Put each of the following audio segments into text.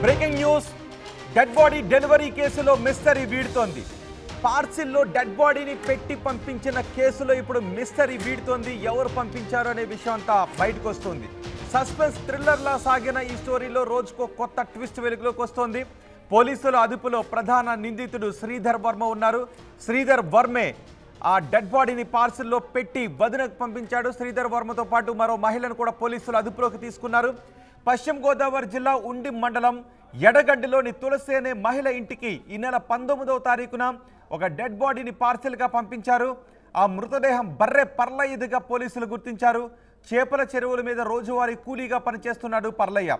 Breaking news dead body delivery కేసులో mystery వీడుతోంది. పార్సిల్లో dead బాడీని పెట్టి పంపించిన కేసులో ఇప్పుడు మిస్టరీ వీడుతోంది. ఎవరు పంపించారు అనే విషయం అంతా బయటకు వస్తుంది. సస్పెన్స్ థ్రిల్లర్లా సాగిన ఈ స్టోరీలో రోజుకో కొత్త ట్విస్ట్ వెలుగులోకి వస్తోంది. పోలీసుల అదుపులో ప్రధాన నిందితుడు శ్రీధర్ వర్మ ఉన్నారు. శ్రీధర్ వర్మే ఆ డెడ్ బాడీని పార్సిల్లో పెట్టి వదినకు పంపించాడు. శ్రీధర్ వర్మతో పాటు మరో మహిళను కూడా పోలీసులు అదుపులోకి తీసుకున్నారు. పశ్చిమ గోదావరి జిల్లా ఉండి మండలం ఎడగండిలోని తులసి అనే మహిళ ఇంటికి ఈ నెల 19వ తారీఖున ఒక డెడ్ బాడీని పార్సిల్గా పంపించారు. ఆ మృతదేహం బర్రె పర్లయ్యగా పోలీసులు గుర్తించారు. చేపల చెరువుల మీద రోజువారీ కూలీగా పనిచేస్తున్నాడు పర్లయ్య.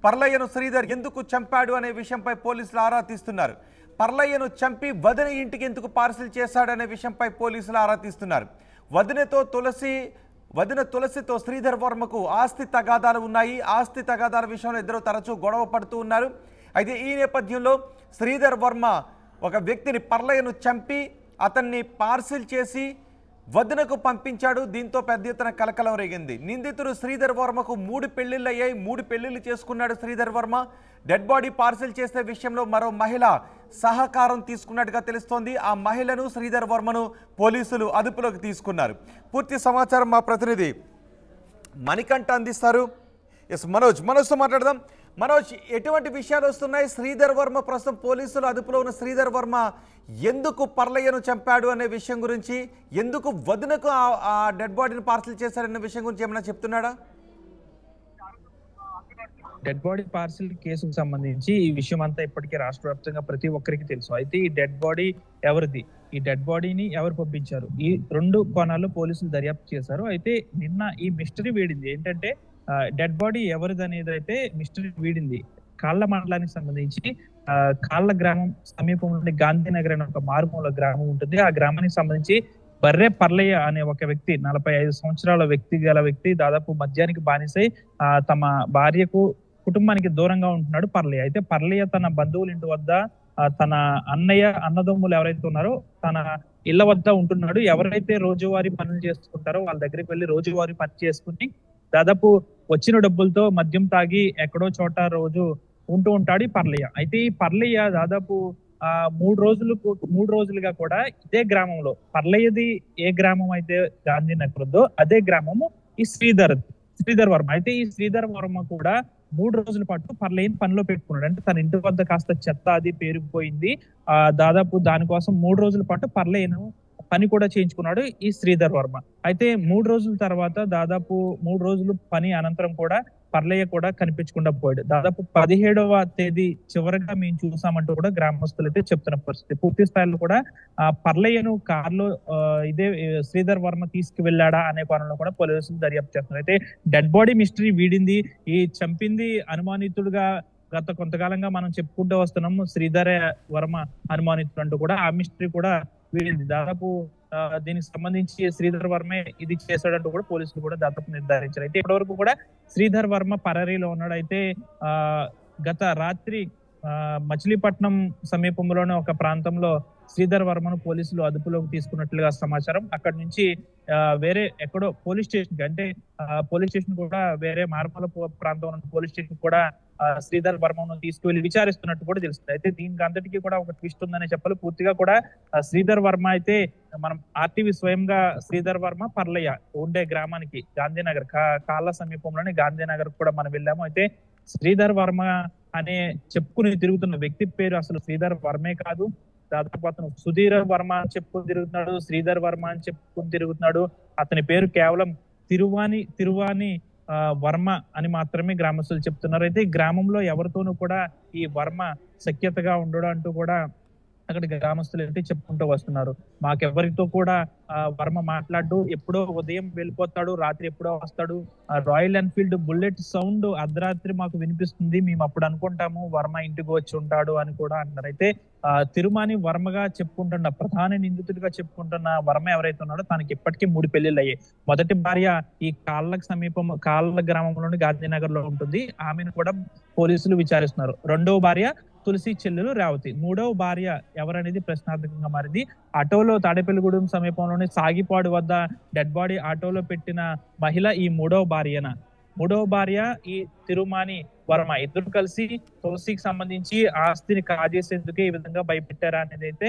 పర్లయ్యను శ్రీధర్ ఎందుకు చంపాడు అనే విషయంపై పోలీసులు ఆరా తీస్తున్నారు. పర్లయ్యను చంపి వదిన ఇంటికి ఎందుకు పార్సిల్ చేశాడనే విషయంపై పోలీసులు ఆరా తీస్తున్నారు. వదిన తులసితో శ్రీధర్ వర్మకు ఆస్తి తగాదాలు ఉన్నాయి. ఆస్తి తగాదాల విషయంలో ఇద్దరు తరచూ గొడవ పడుతూ ఉన్నారు. అయితే ఈ నేపథ్యంలో శ్రీధర్ వర్మ ఒక వ్యక్తిని పర్లయ్యను చంపి అతన్ని పార్సిల్ చేసి వదినకు పంపించాడు. దీంతో పెద్ద ఎత్తున కలకలం రేగింది. నిందితుడు శ్రీధర్ వర్మకు 3 పెళ్లిళ్ళు అయ్యాయి. 3 పెళ్లిళ్ళు చేసుకున్నాడు Sridhar Varma. Dead body parcel చేసే విషయంలో మరో మహిళ సహకారం తీసుకున్నట్టుగా తెలుస్తోంది. ఆ మహిళను శ్రీధర్ వర్మను పోలీసులు అదుపులోకి తీసుకున్నారు. పూర్తి సమాచారం మా ప్రతినిధి మణికంఠ అందిస్తారు. ఎస్ మనోజ్తో మాట్లాడదాం. మనోజ్, ఎటువంటి విషయాలు వస్తున్నాయి? శ్రీధర్ వర్మ ప్రస్తుతం పోలీసులు అదుపులో ఉన్న శ్రీధర్ వర్మ ఎందుకు పర్లయ్యను చంపాడు అనే విషయం గురించి, ఎందుకు వదినకు ఆ డెడ్ బాడీని పార్సిల్ చేశారనే విషయం గురించి ఏమైనా చెప్తున్నాడా? డెడ్ బాడీ పార్సిల్ కేసుకు సంబంధించి ఈ విషయం అంతా ఇప్పటికే రాష్ట్ర వ్యాప్తంగా ప్రతి ఒక్కరికి తెలుసు. అయితే ఈ డెడ్ బాడీ ఎవరిది, ఈ డెడ్ బాడీని ఎవరు పంపించారు, ఈ 2 కోణాల్లో పోలీసులు దర్యాప్తు చేశారు. అయితే నిన్న ఈ మిస్టరీ వీడింది. ఏంటంటే డెడ్ బాడీ ఎవరిది అనేది అయితే మిస్టరీ వీడింది. కాళ్ళ మండలానికి సంబంధించి కాళ్ళ గ్రామం సమీపంలోని గాంధీనగర్ అనే ఒక మారుమూల గ్రామం ఉంటుంది. ఆ గ్రామానికి సంబంధించి బర్రె పర్లయ్య అనే ఒక వ్యక్తి, 45 సంవత్సరాల వ్యక్తి దాదాపు మద్యానికి బానిసై తమ భార్యకు కుటుంబానికి దూరంగా ఉంటున్నాడు పర్లయ్య. అయితే పర్లయ్య తన బంధువుల ఇంటి వద్ద తన అన్నదమ్ములు ఎవరైతే ఉన్నారో తన ఇళ్ల వద్ద ఉంటున్నాడు. ఎవరైతే రోజువారీ పనులు చేసుకుంటారో వాళ్ళ దగ్గరికి వెళ్ళి రోజువారీ పని చేసుకుని దాదాపు వచ్చిన డబ్బులతో మద్యం తాగి ఎక్కడో చోట రోజు ఉంటూ ఉంటాడు ఈ పర్లయ్య. అయితే ఈ పర్లయ్య దాదాపు 3 రోజులుగా కూడా ఇదే గ్రామంలో, పర్లయ్యది ఏ గ్రామం అయితే గాంధీనగర్ ఉందో అదే గ్రామము ఈ శ్రీధర్ వర్మ. అయితే ఈ శ్రీధర్ వర్మ కూడా 3 రోజుల పాటు పర్లయ్యని పనిలో పెట్టుకున్నాడు. అంటే తన ఇంటి వద్ద కాస్త చెత్త అది పేరుకుపోయింది. దాదాపు దానికోసం 3 రోజుల పాటు పర్లయ్యను పని కూడా చేయించుకున్నాడు ఈ శ్రీధర్ వర్మ. అయితే 3 రోజుల తర్వాత దాదాపు 3 రోజులు పని అనంతరం కూడా పర్లయ్య కూడా కనిపించకుండా పోయాడు. దాదాపు 17వ తేదీ చివరిగా మేము చూసామంటూ కూడా గ్రామస్తులు అయితే చెప్తున్న పరిస్థితి. పూర్తి స్థాయిలో కూడా పర్లయ్యను కారులో ఇదే శ్రీధర్ వర్మ తీసుకువెళ్ళాడా అనే కోణంలో కూడా పోలీసులు దర్యాప్తు చేస్తున్నారు. అయితే డెడ్ బాడీ మిస్టరీ వీడింది. ఈ చంపింది అనుమానితుడుగా గత కొంతకాలంగా మనం చెప్పుకుంటూ వస్తున్నాము. శ్రీధర్ వర్మ అనుమానితుడు అంటూ కూడా ఆ మిస్టరీ కూడా వీడింది. దాదాపు దీనికి సంబంధించి శ్రీధర్ వర్మే ఇది చేశాడంటూ కూడా పోలీసులు కూడా దాదాపు నిర్ధారించారు. అయితే ఇప్పటివరకు కూడా శ్రీధర్ వర్మ పరారీలో ఉన్నాడు. అయితే గత రాత్రి మచిలీపట్నం సమీపంలోనే ఒక ప్రాంతంలో శ్రీధర్ వర్మను పోలీసులు అదుపులోకి తీసుకున్నట్లుగా సమాచారం. అక్కడి నుంచి వేరే ఎక్కడో పోలీస్ స్టేషన్ కూడా వేరే మారుమూల ప్రాంతంలో పోలీస్ స్టేషన్ కూడా శ్రీధర్ వర్మను తీసుకువెళ్లి విచారిస్తున్నట్టు కూడా తెలుస్తుంది. అయితే దీనికి అంతటికీ కూడా ఒక ట్విస్ట్ ఉందనే చెప్పాలి. పూర్తిగా కూడా శ్రీధర్ వర్మ అయితే మనం ఆర్టీవీ స్వయంగా శ్రీధర్ వర్మ పర్లయ్య ఉండే గ్రామానికి గాంధీనగర్ కాళ్ళ సమీపంలోని గాంధీనగర్ కూడా మనం వెళ్ళాము. అయితే శ్రీధర్ వర్మ అనే చెప్పుకుని తిరుగుతున్న వ్యక్తి పేరు అసలు శ్రీధర్ వర్మే కాదు. దాదాపు అతను సుధీర్ వర్మ అని చెప్పుకుని తిరుగుతున్నాడు, శ్రీధర్ వర్మ అని చెప్పుకుని తిరుగుతున్నాడు. అతని పేరు కేవలం తిరువాని వర్మ అని మాత్రమే గ్రామస్తులు చెప్తున్నారు. అయితే ఈ గ్రామంలో ఎవరితోనూ కూడా ఈ వర్మ సఖ్యతగా ఉండడం అంటూ కూడా అక్కడ గ్రామస్తులు అయితే చెప్పుకుంటూ వస్తున్నారు. మాకెవరితో కూడా వర్మ మాట్లాడు, ఎప్పుడో ఉదయం వెళ్ళిపోతాడు, రాత్రి ఎప్పుడో వస్తాడు. రాయల్ ఎన్ఫీల్డ్ బుల్లెట్ సౌండ్ అర్ధరాత్రి మాకు వినిపిస్తుంది, మేము అప్పుడు అనుకుంటాము వర్మ ఇంటికి వచ్చి ఉంటాడు అని కూడా అంటారు. అయితే తిరుమాని వర్మగా చెప్పుకుంటున్న ప్రధాన నిందితుడిగా చెప్పుకుంటున్న వర్మ ఎవరైతే ఉన్నాడో తనకి ఇప్పటికీ 3 పెళ్లిళ్ళు అయ్యాయి. మొదటి భార్య ఈ కాళ్ళ గ్రామంలోని గాంధీనగర్ లో ఉంటుంది. ఆమెను కూడా పోలీసులు విచారిస్తున్నారు. 2వ భార్య తులసి చెల్లెలు రేవతి. 3వ భార్య ఎవరనేది ప్రశ్నార్థకంగా మారింది. ఆటోలో తాడేపల్లిగూడెం సమీపంలోని సాగిపాడు వద్ద డెడ్ బాడీ ఆటోలో పెట్టిన మహిళ ఈ 3వ భార్యన. మూడవ భార్య ఈ తిరుమాని వర్మ ఇద్దరు కలిసి తులసికి సంబంధించి ఆస్తిని కాజేసేందుకే ఈ విధంగా భయపెట్టారా అనేది అయితే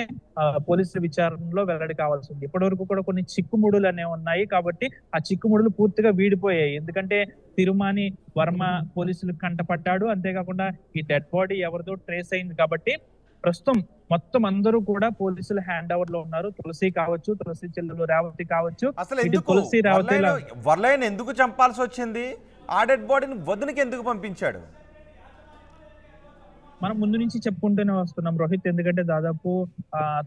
పోలీసుల విచారణలో వెల్లడి కావాల్సి ఉంది. ఇప్పటి వరకు కూడా కొన్ని చిక్కుముడులు అనేవి ఉన్నాయి కాబట్టి ఆ చిక్కుముడులు పూర్తిగా వీడిపోయాయి. ఎందుకంటే తిరుమాని వర్మ పోలీసులు కంటపడ్డాడు, అంతేకాకుండా ఈ డెడ్ బాడీ ఎవరిదో ట్రేస్ అయింది కాబట్టి ప్రస్తుతం మొత్తం అందరూ కూడా పోలీసుల హ్యాండ్ ఓవర్ లో ఉన్నారు. తులసి కావచ్చు, తులసి చెల్లెలు రేవతి కావచ్చు. అసలు తులసి వర్లైన్ ఎందుకు చంపాల్సి వచ్చింది? ఆ డెడ్ బాడీని వదినకి ఎందుకు పంపించాడు? మనం ముందు నుంచి చెప్పుకుంటూనే వస్తున్నాం రోహిత్. ఎందుకంటే దాదాపు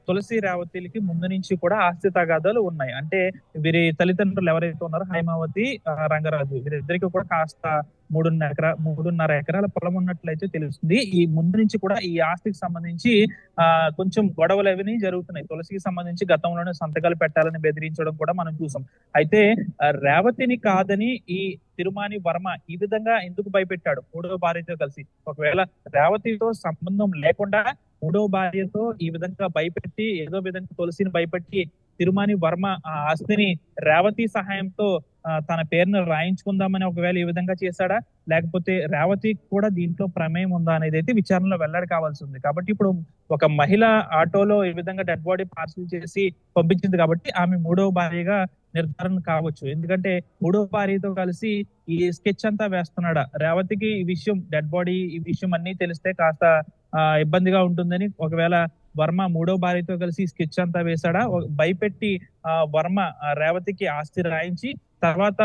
తులసి రేవతిలకి ముందు నుంచి కూడా ఆస్తి తగాదాలు ఉన్నాయి. అంటే వీరి తల్లిదండ్రులు ఎవరైతే ఉన్నారో హైమావతి, రంగరాజు, వీరిద్దరికి కూడా కాస్త 3.5 ఎకరాల పొలం ఉన్నట్లయితే తెలుస్తుంది. ఈ ముందు నుంచి కూడా ఈ ఆస్తికి సంబంధించి కొంచెం గొడవలు అవి జరుగుతున్నాయి. తులసికి సంబంధించి గతంలోనే సంతకాలు పెట్టాలని బెదిరించడం కూడా మనం చూసాం. అయితే రేవతిని కాదని ఈ తిరుమాని వర్మ ఈ విధంగా ఎందుకు భయపెట్టాడు మూడవ భార్యతో కలిసి? ఒకవేళ రేవతితో సంబంధం లేకుండా మూడవ భార్యతో ఈ విధంగా భయపెట్టి ఏదో విధంగా తులసిని భయపెట్టి తిరుమాని వర్మ ఆ ఆస్తిని రేవతి సహాయంతో తన పేరును రాయించుకుందామని ఒకవేళ ఈ విధంగా చేశాడా, లేకపోతే రేవతి కూడా దీంట్లో ప్రమేయం ఉందా అనేది అయితే విచారణలో వెల్లడి కావాల్సి ఉంది. కాబట్టి ఇప్పుడు ఒక మహిళ ఆటోలో ఈ విధంగా డెడ్ బాడీ పార్సల్ చేసి పంపించింది కాబట్టి ఆమె మూడవ భార్యగా నిర్ధారణ కావచ్చు. ఎందుకంటే మూడవ భార్యతో కలిసి ఈ స్కెచ్ అంతా వేస్తున్నాడా? రేవతికి ఈ విషయం, డెడ్ బాడీ ఈ విషయం అన్ని తెలిస్తే కాస్త ఇబ్బందిగా ఉంటుందని ఒకవేళ వర్మ మూడో భార్యతో కలిసి స్కెచ్ అంతా వేశాడా? భయపెట్టి వర్మ రేవతికి ఆస్తి రాయించి తర్వాత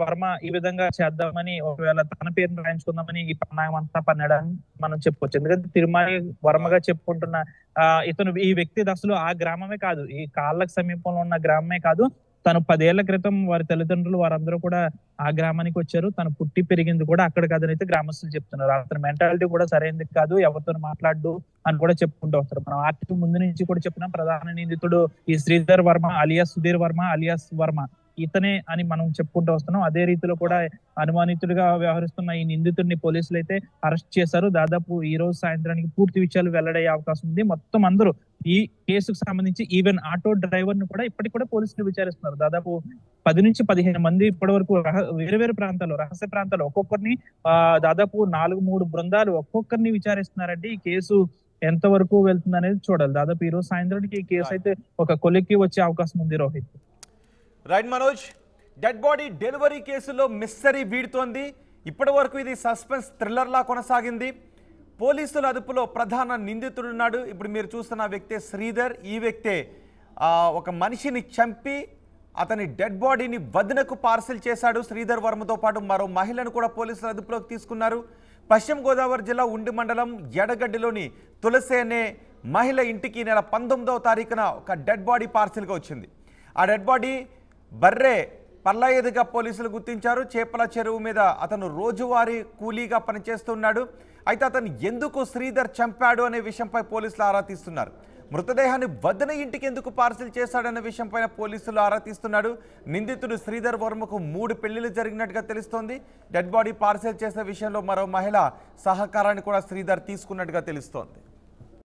వర్మ ఈ విధంగా చేద్దామని ఒకవేళ తన పేరును రాయించుకుందామని ఈ పన్నాగం అంతా పన్నాడని మనం చెప్పుకోవచ్చు. ఎందుకంటే తిరుమల వర్మగా చెప్పుకుంటున్న ఇతను ఈ వ్యక్తి అసలు ఆ గ్రామమే కాదు, ఈ కాళ్ళకు సమీపంలో ఉన్న గ్రామమే కాదు, తను 10 ఏళ్ల క్రితం వారి తల్లిదండ్రులు వారందరూ కూడా ఆ గ్రామానికి వచ్చారు. తను పుట్టి పెరిగింది కూడా అక్కడ కాదని అయితే గ్రామస్తులు చెప్తున్నారు. అతని మెంటాలిటీ కూడా సరైనది కాదు, ఎవరితో మాట్లాడు అని కూడా చెప్పుకుంటూ వస్తారు. మనం ఆర్టికల్ ముందు నుంచి కూడా చెప్పిన ప్రధాన నిందితుడు ఈ శ్రీధర్ వర్మ అలియాస్ సుధీర్ వర్మ అలియాస్ వర్మ ఇతనే అని మనం చెప్పుకుంటూ వస్తున్నాం. అదే రీతిలో కూడా అనుమానితుడిగా వ్యవహరిస్తున్న ఈ నిందితుడిని పోలీసులు అయితే అరెస్ట్ చేశారు. దాదాపు ఈ రోజు సాయంత్రానికి పూర్తి విషయాలు వెల్లడయ్యే అవకాశం ఉంది. మొత్తం అందరూ ఈ కేసుకు సంబంధించి ఈవెన్ ఆటో డ్రైవర్ ని కూడా ఇప్పటికి కూడా పోలీసులు విచారిస్తున్నారు. దాదాపు 10 నుంచి 15 మంది ఇప్పటి వరకు వేరు వేరు ప్రాంతాల్లో, రహస్య ప్రాంతాల్లో ఒక్కొక్కరిని దాదాపు 4-3 బృందాలు ఒక్కొక్కరిని విచారిస్తున్నారంటే ఈ కేసు ఎంత వరకు వెళ్తుంది అనేది చూడాలి. దాదాపు ఈ రోజు సాయంత్రానికి ఈ కేసు అయితే ఒక కొలిక్కి వచ్చే అవకాశం ఉంది Rohit. Right Manoj, dead body delivery కేసులో మిస్టరీ వీడుతోంది. ఇప్పటి వరకు ఇది సస్పెన్స్ థ్రిల్లర్లా కొనసాగింది. పోలీసుల అదుపులో ప్రధాన నిందితుడున్నాడు. ఇప్పుడు మీరు చూస్తున్న వ్యక్తే శ్రీధర్. ఈ వ్యక్తే ఒక మనిషిని చంపి అతని డెడ్ బాడీని వదినకు పార్సల్ చేశాడు. శ్రీధర్ వర్మతో పాటు మరో మహిళను కూడా పోలీసుల అదుపులోకి తీసుకున్నారు. పశ్చిమ గోదావరి జిల్లా ఉండి మండలం ఎడగడ్డిలోని తులసి అనే మహిళ ఇంటికి నెల 19వ తారీఖున ఒక డెడ్ బాడీ పార్సల్గా వచ్చింది. ఆ డెడ్ బాడీ బర్రే పర్లాయేదిగా పోలీసులు గుర్తించారు. చేపల చెరువు మీద అతను రోజువారీ కూలీగా పనిచేస్తున్నాడు. అయితే అతను ఎందుకు శ్రీధర్ చంపాడు అనే విషయంపై పోలీసులు ఆరా తీస్తున్నారు. మృతదేహాన్ని వదిన ఇంటికి ఎందుకు పార్సిల్ చేశాడనే విషయంపైన పోలీసులు ఆరా తీస్తున్నాడు. నిందితుడు శ్రీధర్ వర్మకు 3 పెళ్లిళ్లు జరిగినట్టుగా తెలుస్తోంది. డెడ్ బాడీ పార్సిల్ చేసే విషయంలో మరో మహిళ సహకారాన్ని కూడా శ్రీధర్ తీసుకున్నట్టుగా తెలుస్తోంది.